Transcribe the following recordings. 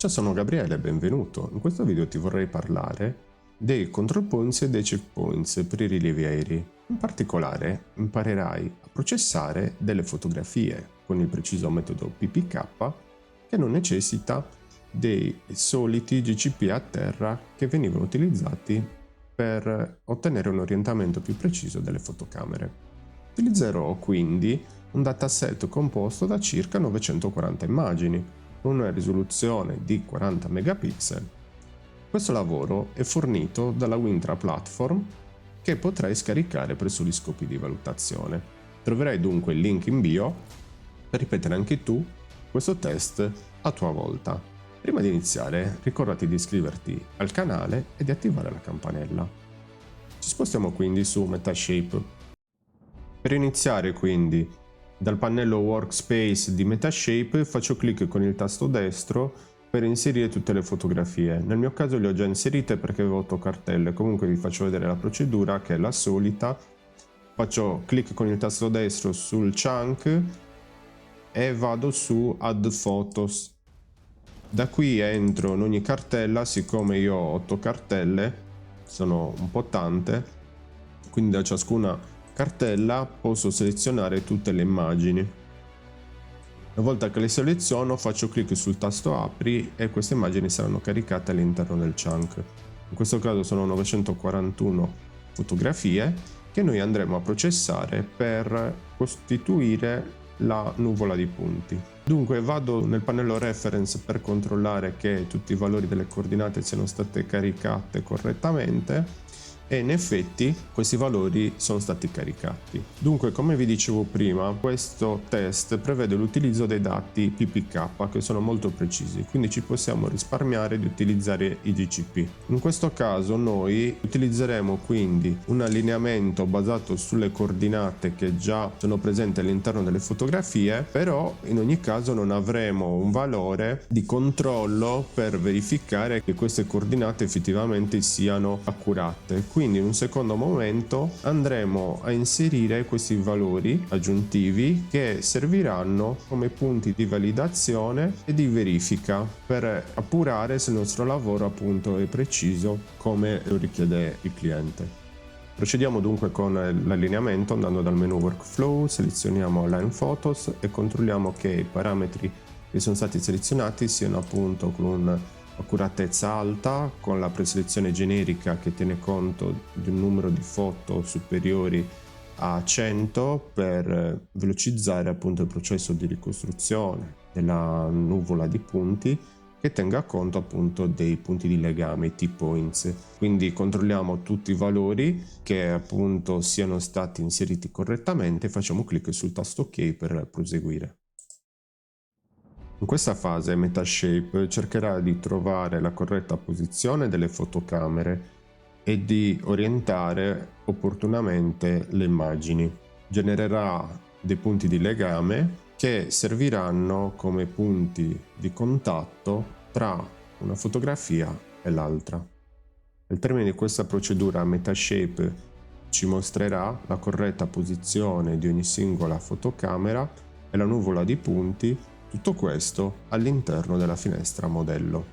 Ciao, sono Gabriele, benvenuto. In questo video ti vorrei parlare dei control points e dei checkpoints per i rilievi aerei. In particolare imparerai a processare delle fotografie con il preciso metodo PPK che non necessita dei soliti GCP a terra che venivano utilizzati per ottenere un orientamento più preciso delle fotocamere. Utilizzerò quindi un dataset composto da circa 940 immagini, con una risoluzione di 40 megapixel. Questo lavoro è fornito dalla Wintra Platform che potrai scaricare presso gli scopi di valutazione. Troverai dunque il link in bio per ripetere anche tu questo test a tua volta. Prima di iniziare, ricordati di iscriverti al canale e di attivare la campanella. Ci spostiamo quindi su Metashape. Per iniziare quindi dal pannello Workspace di Metashape faccio clic con il tasto destro per inserire tutte le fotografie. Nel mio caso le ho già inserite perché avevo 8 cartelle, comunque vi faccio vedere la procedura che è la solita. Faccio clic con il tasto destro sul chunk e vado su Add Photos. Da qui entro in ogni cartella, siccome io ho 8 cartelle, sono un po' tante, quindi da ciascuna cartella posso selezionare tutte le immagini. Una volta che le seleziono faccio clic sul tasto apri e queste immagini saranno caricate all'interno del chunk. In questo caso sono 941 fotografie che noi andremo a processare per costituire la nuvola di punti. Dunque vado nel pannello reference per controllare che tutti i valori delle coordinate siano state caricate correttamente e in effetti questi valori sono stati caricati. Dunque, come vi dicevo prima, questo test prevede l'utilizzo dei dati PPK che sono molto precisi, quindi ci possiamo risparmiare di utilizzare i GCP. In questo caso noi utilizzeremo quindi un allineamento basato sulle coordinate che già sono presenti all'interno delle fotografie, però in ogni caso non avremo un valore di controllo per verificare che queste coordinate effettivamente siano accurate. Quindi in un secondo momento andremo a inserire questi valori aggiuntivi che serviranno come punti di validazione e di verifica per appurare se il nostro lavoro appunto è preciso come lo richiede il cliente. Procediamo dunque con l'allineamento andando dal menu Workflow, selezioniamo Line Photos e controlliamo che i parametri che sono stati selezionati siano appunto con accuratezza alta, con la preselezione generica che tiene conto di un numero di foto superiori a 100 per velocizzare appunto il processo di ricostruzione della nuvola di punti, che tenga conto appunto dei punti di legame, i T-points. Quindi controlliamo tutti i valori che appunto siano stati inseriti correttamente e facciamo clic sul tasto OK per proseguire. In questa fase Metashape cercherà di trovare la corretta posizione delle fotocamere e di orientare opportunamente le immagini. Genererà dei punti di legame che serviranno come punti di contatto tra una fotografia e l'altra. Al termine di questa procedura Metashape ci mostrerà la corretta posizione di ogni singola fotocamera e la nuvola di punti. Tutto questo all'interno della finestra modello.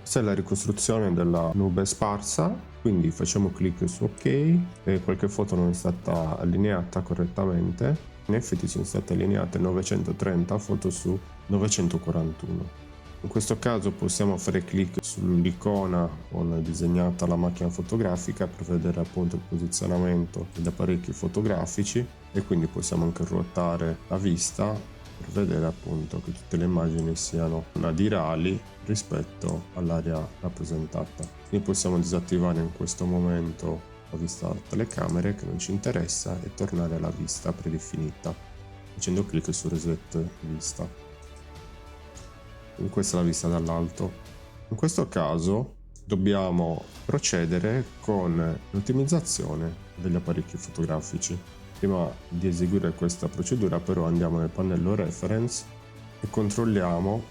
Questa è la ricostruzione della nube sparsa, quindi facciamo clic su OK e qualche foto non è stata allineata correttamente. In effetti sono state allineate 930 foto su 941. In questo caso possiamo fare clic sull'icona con disegnata la macchina fotografica per vedere appunto il posizionamento degli apparecchi fotografici e quindi possiamo anche ruotare la vista per vedere appunto che tutte le immagini siano nadirali rispetto all'area rappresentata. Quindi possiamo disattivare in questo momento la vista telecamere che non ci interessa e tornare alla vista predefinita facendo clic su Reset Vista. Quindi questa è la vista dall'alto. In questo caso dobbiamo procedere con l'ottimizzazione degli apparecchi fotografici. Prima di eseguire questa procedura però andiamo nel pannello Reference e controlliamo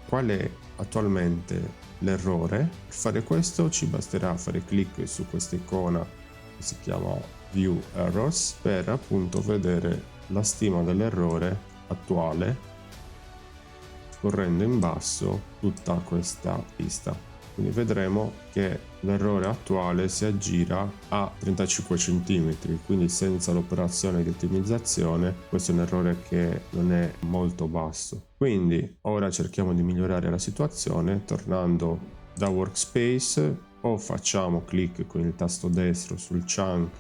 qual è attualmente l'errore. Per fare questo ci basterà fare clic su questa icona che si chiama View Errors per appunto vedere la stima dell'errore attuale scorrendo in basso tutta questa pista. Quindi vedremo che l'errore attuale si aggira a 35 cm, quindi senza l'operazione di ottimizzazione questo è un errore che non è molto basso. Quindi ora cerchiamo di migliorare la situazione tornando da Workspace, o facciamo clic con il tasto destro sul chunk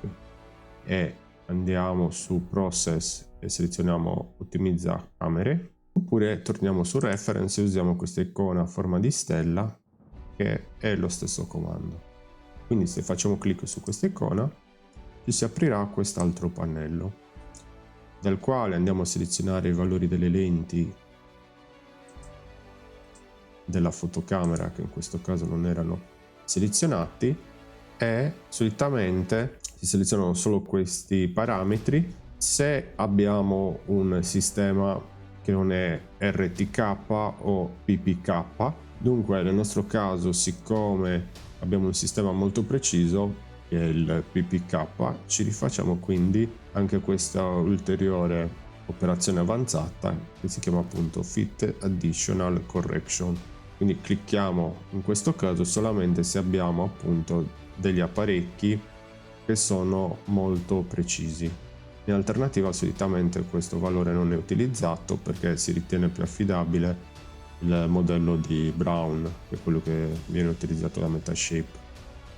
e andiamo su Process e selezioniamo Ottimizza camere, oppure torniamo su Reference e usiamo questa icona a forma di stella che è lo stesso comando. Quindi se facciamo clic su questa icona ci si aprirà quest'altro pannello dal quale andiamo a selezionare i valori delle lenti della fotocamera, che in questo caso non erano selezionati, e solitamente si selezionano solo questi parametri se abbiamo un sistema che non è RTK o PPK. Dunque nel nostro caso, siccome abbiamo un sistema molto preciso che è il PPK, ci rifacciamo quindi anche questa ulteriore operazione avanzata che si chiama appunto Fit Additional Correction. Quindi clicchiamo in questo caso solamente se abbiamo appunto degli apparecchi che sono molto precisi. In alternativa solitamente questo valore non è utilizzato perché si ritiene più affidabile il modello di Brown, che è quello che viene utilizzato da Metashape.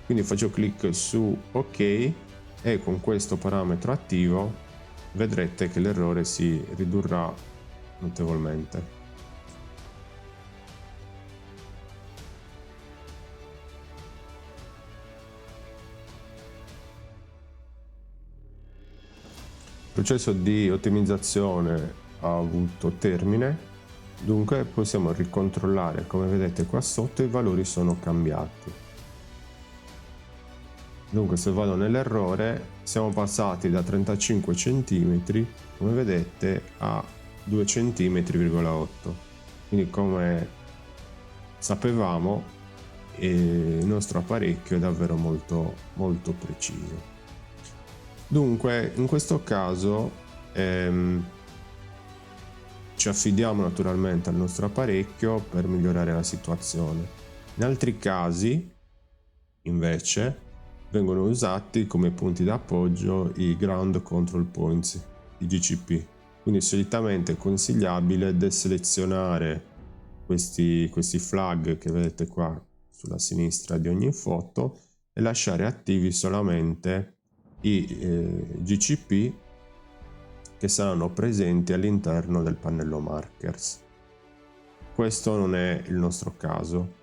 Quindi faccio clic su OK e con questo parametro attivo vedrete che l'errore si ridurrà notevolmente. Il processo di ottimizzazione ha avuto termine. Dunque possiamo ricontrollare, come vedete qua sotto i valori sono cambiati. Dunque se vado nell'errore siamo passati da 35 cm come vedete a 2 cm,8 cm. Quindi come sapevamo il nostro apparecchio è davvero molto preciso. Dunque in questo caso ci affidiamo naturalmente al nostro apparecchio per migliorare la situazione. In altri casi, invece, vengono usati come punti d'appoggio i Ground Control Points, i GCP. Quindi solitamente è consigliabile deselezionare questi flag che vedete qua sulla sinistra di ogni foto e lasciare attivi solamente i GCP che saranno presenti all'interno del pannello markers. Questo non è il nostro caso,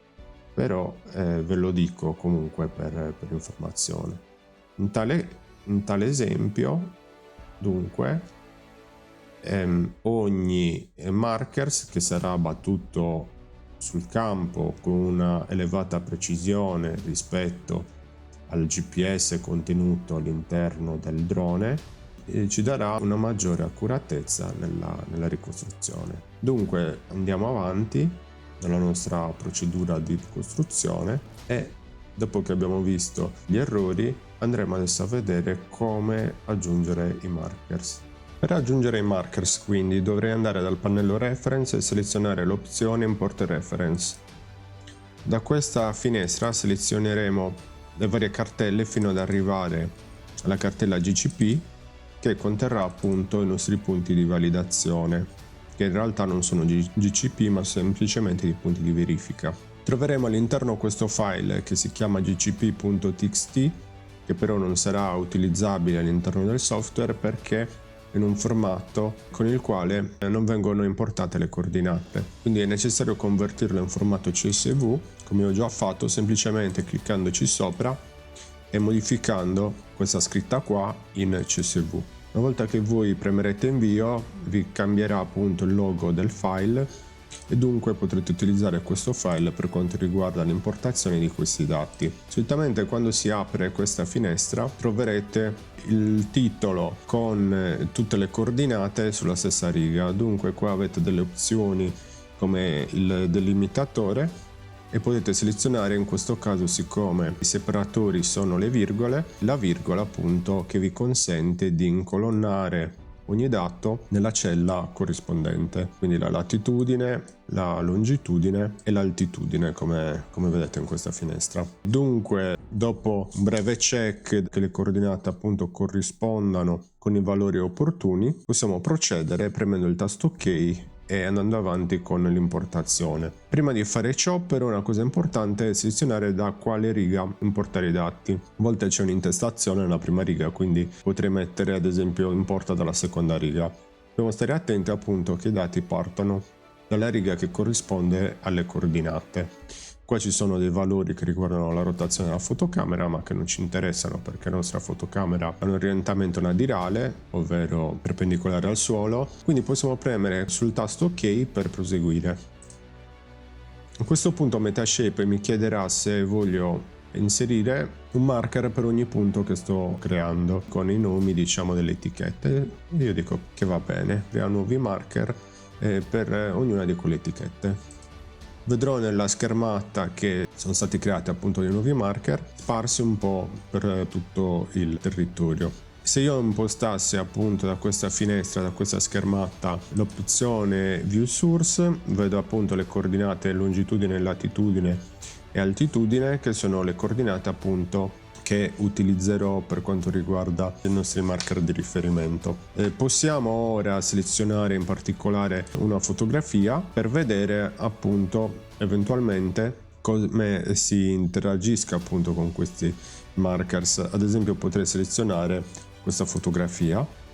però ve lo dico comunque per informazione. In tale esempio, dunque, ogni markers che sarà battuto sul campo con una elevata precisione rispetto al GPS contenuto all'interno del drone ci darà una maggiore accuratezza nella ricostruzione. Dunque andiamo avanti nella nostra procedura di ricostruzione e dopo che abbiamo visto gli errori andremo adesso a vedere come aggiungere i markers. Per aggiungere i markers quindi dovrei andare dal pannello reference e selezionare l'opzione import reference. Da questa finestra selezioneremo le varie cartelle fino ad arrivare alla cartella GCP che conterrà appunto i nostri punti di validazione, che in realtà non sono GCP ma semplicemente dei punti di verifica. Troveremo all'interno questo file che si chiama gcp.txt, che però non sarà utilizzabile all'interno del software perché è in un formato con il quale non vengono importate le coordinate, quindi è necessario convertirlo in formato CSV, come ho già fatto semplicemente cliccandoci sopra e modificando questa scritta qua in CSV. Una volta che voi premerete invio vi cambierà appunto il logo del file e dunque potrete utilizzare questo file per quanto riguarda l'importazione di questi dati. Solitamente quando si apre questa finestra troverete il titolo con tutte le coordinate sulla stessa riga, dunque qua avete delle opzioni come il delimitatore e potete selezionare in questo caso, siccome i separatori sono le virgole, la virgola appunto che vi consente di incolonnare ogni dato nella cella corrispondente, quindi la latitudine, la longitudine e l'altitudine come vedete in questa finestra. Dunque, dopo un breve check che le coordinate appunto corrispondano con i valori opportuni, possiamo procedere premendo il tasto OK e andando avanti con l'importazione. Prima di fare ciò, però, una cosa importante è selezionare da quale riga importare i dati. A volte c'è un'intestazione nella prima riga, quindi potrei mettere ad esempio importa dalla seconda riga. Dobbiamo stare attenti appunto che i dati partano dalla riga che corrisponde alle coordinate. Qua ci sono dei valori che riguardano la rotazione della fotocamera, ma che non ci interessano perché la nostra fotocamera ha un orientamento nadirale, ovvero perpendicolare al suolo, quindi possiamo premere sul tasto OK per proseguire. A questo punto Metashape mi chiederà se voglio inserire un marker per ogni punto che sto creando, con i nomi diciamo delle etichette. Io dico che va bene, crea nuovi marker per ognuna di quelle etichette. Vedrò nella schermata che sono stati creati appunto dei nuovi marker sparsi un po' per tutto il territorio. Se io impostassi appunto da questa finestra, da questa schermata, l'opzione View Source, vedo appunto le coordinate longitudine, latitudine e altitudine, che sono le coordinate appunto che utilizzerò per quanto riguarda i nostri marker di riferimento. Possiamo ora selezionare in particolare una fotografia per vedere appunto eventualmente come si interagisca appunto con questi markers. Ad esempio potrei selezionare questa fotografia.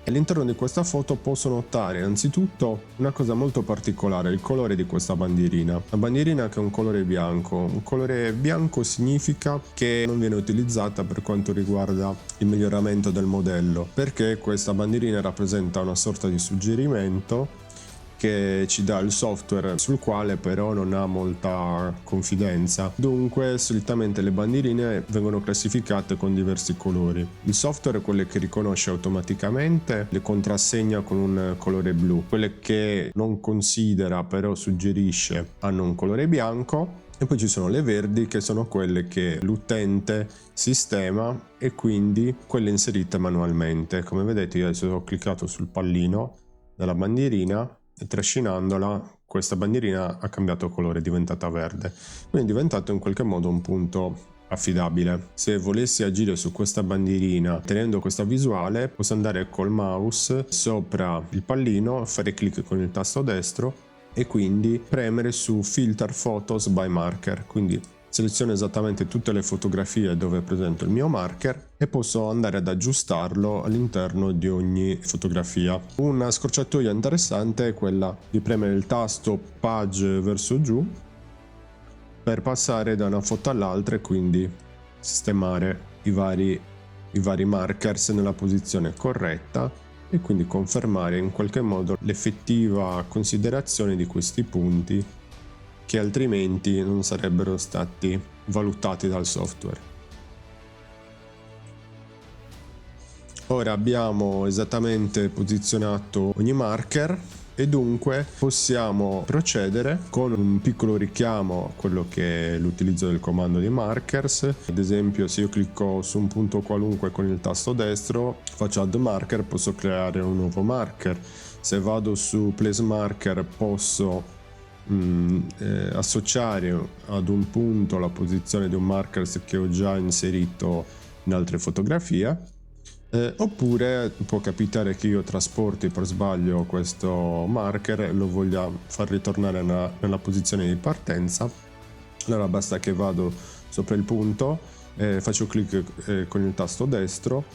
All'interno di questa foto posso notare anzitutto una cosa molto particolare, il colore di questa bandierina. La bandierina che è un colore bianco. Un colore bianco significa che non viene utilizzata per quanto riguarda il miglioramento del modello, perché questa bandierina rappresenta una sorta di suggerimento che ci dà il software, sul quale però non ha molta confidenza. Dunque solitamente le bandierine vengono classificate con diversi colori. Il software, quelle che riconosce automaticamente, le contrassegna con un colore blu. Quelle che non considera però suggerisce hanno un colore bianco. E poi ci sono le verdi, che sono quelle che l'utente sistema, e quindi quelle inserite manualmente. Come vedete io adesso ho cliccato sul pallino della bandierina e trascinandola questa bandierina ha cambiato colore, è diventata verde, quindi è diventato in qualche modo un punto affidabile. Se volessi agire su questa bandierina tenendo questa visuale, posso andare col mouse sopra il pallino, fare clic con il tasto destro e quindi premere su Filter Photos by Marker, quindi seleziono esattamente tutte le fotografie dove è presente il mio marker e posso andare ad aggiustarlo all'interno di ogni fotografia. Una scorciatoia interessante è quella di premere il tasto Page verso giù per passare da una foto all'altra e quindi sistemare i vari markers nella posizione corretta e quindi confermare in qualche modo l'effettiva considerazione di questi punti che altrimenti non sarebbero stati valutati dal software. Ora abbiamo esattamente posizionato ogni marker e dunque possiamo procedere con un piccolo richiamo a quello che è l'utilizzo del comando di markers. Ad esempio, se io clicco su un punto qualunque con il tasto destro, faccio add marker, posso creare un nuovo marker. Se vado su place marker posso associare ad un punto la posizione di un marker che ho già inserito in altre fotografie, oppure può capitare che io trasporti per sbaglio questo marker e lo voglia far ritornare nella posizione di partenza. Allora basta che vado sopra il punto, faccio clic con il tasto destro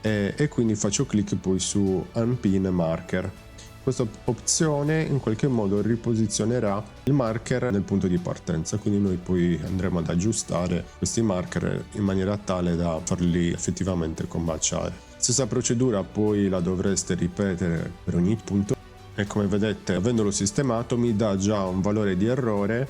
e quindi faccio clic poi su Unpin Marker. Questa opzione in qualche modo riposizionerà il marker nel punto di partenza, quindi noi poi andremo ad aggiustare questi marker in maniera tale da farli effettivamente combaciare. Stessa procedura poi la dovreste ripetere per ogni punto e come vedete, avendolo sistemato, mi dà già un valore di errore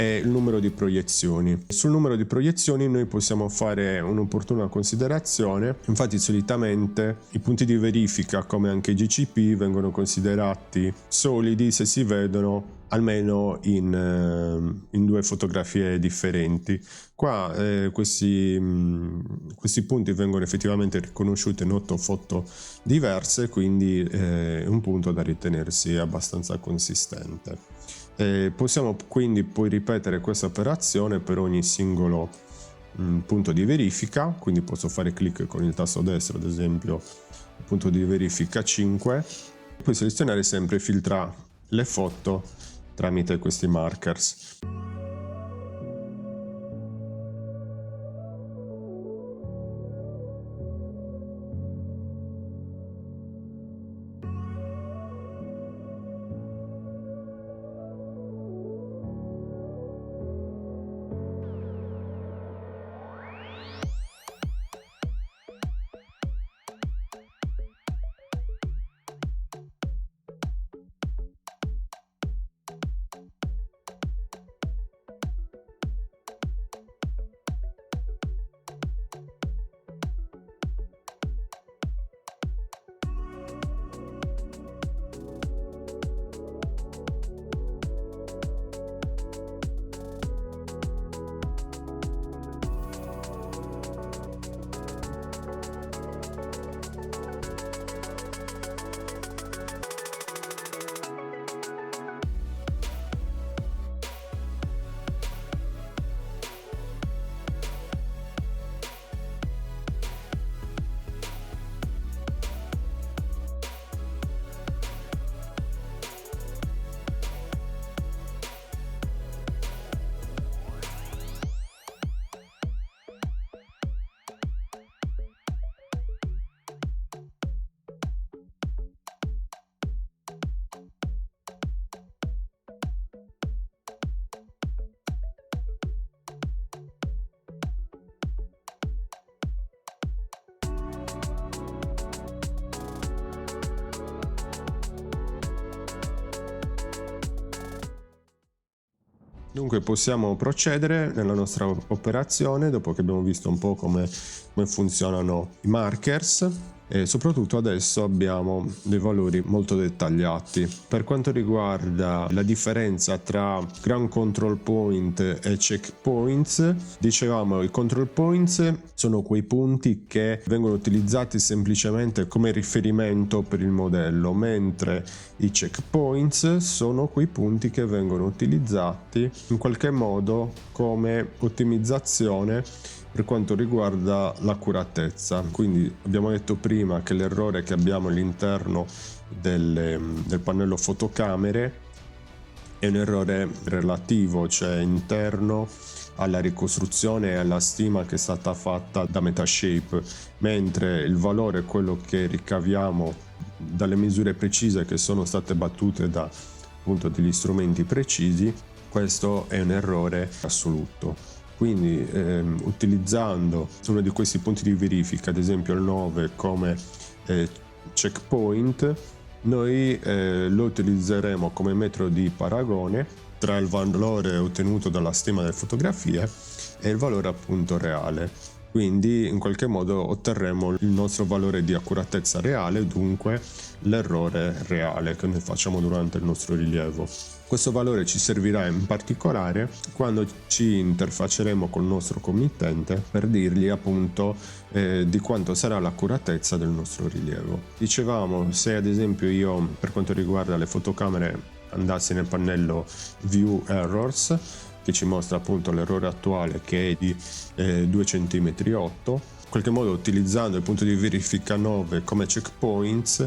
e il numero di proiezioni. Sul numero di proiezioni noi possiamo fare un'opportuna considerazione. Infatti solitamente i punti di verifica, come anche i GCP, vengono considerati solidi se si vedono almeno in 2 fotografie differenti. Qua questi punti vengono effettivamente riconosciuti in 8 foto diverse, quindi è un punto da ritenersi abbastanza consistente. Possiamo quindi poi ripetere questa operazione per ogni singolo punto di verifica, quindi posso fare clic con il tasto destro, ad esempio punto di verifica 5, poi selezionare sempre filtra le foto tramite questi markers. Dunque possiamo procedere nella nostra operazione dopo che abbiamo visto un po' come funzionano i markers, e soprattutto adesso abbiamo dei valori molto dettagliati. Per quanto riguarda la differenza tra ground control point e checkpoints, dicevamo i control points sono quei punti che vengono utilizzati semplicemente come riferimento per il modello, mentre i checkpoints sono quei punti che vengono utilizzati in qualche modo come ottimizzazione per quanto riguarda l'accuratezza. Quindi abbiamo detto prima che l'errore che abbiamo all'interno del pannello fotocamere è un errore relativo, cioè interno alla ricostruzione e alla stima che è stata fatta da Metashape, mentre il valore è quello che ricaviamo dalle misure precise che sono state battute da appunto degli strumenti precisi. Questo è un errore assoluto. Quindi utilizzando uno di questi punti di verifica, ad esempio il 9 come checkpoint, noi lo utilizzeremo come metro di paragone tra il valore ottenuto dalla stima delle fotografie e il valore appunto reale. Quindi in qualche modo otterremo il nostro valore di accuratezza reale, dunque l'errore reale che noi facciamo durante il nostro rilievo. Questo valore ci servirà in particolare quando ci interfacceremo col nostro committente per dirgli appunto di quanto sarà l'accuratezza del nostro rilievo. Dicevamo, se ad esempio io per quanto riguarda le fotocamere andassi nel pannello View Errors, che ci mostra appunto l'errore attuale che è di 2,8 cm, in qualche modo utilizzando il punto di verifica 9 come checkpoints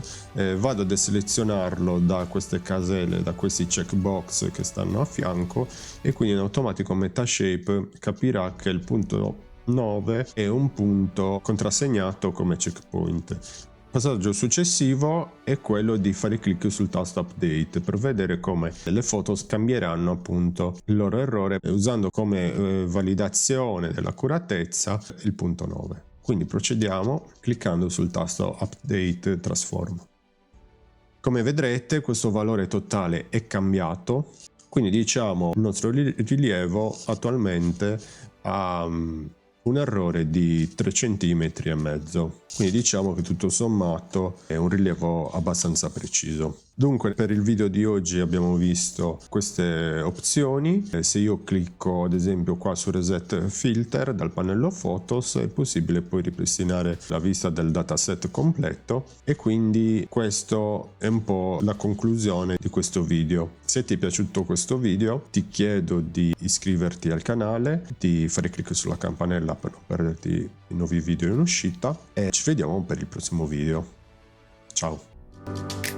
vado a deselezionarlo da queste caselle, da questi checkbox che stanno a fianco, e quindi in automatico Metashape capirà che il punto 9 è un punto contrassegnato come checkpoint. Il passaggio successivo è quello di fare clic sul tasto update per vedere come le foto cambieranno appunto il loro errore, usando come validazione dell'accuratezza il punto 9. Quindi procediamo cliccando sul tasto update transform. Come vedrete questo valore totale è cambiato, quindi diciamo il nostro rilievo attualmente ha un errore di 3,5 cm, quindi diciamo che tutto sommato è un rilievo abbastanza preciso. Dunque, per il video di oggi abbiamo visto queste opzioni. Se io clicco ad esempio qua su Reset Filter dal pannello Photos, è possibile poi ripristinare la vista del dataset completo, e quindi questo è un po' la conclusione di questo video. Se ti è piaciuto questo video, ti chiedo di iscriverti al canale, di fare clic sulla campanella per non perderti i nuovi video in uscita, e ci vediamo per il prossimo video. Ciao!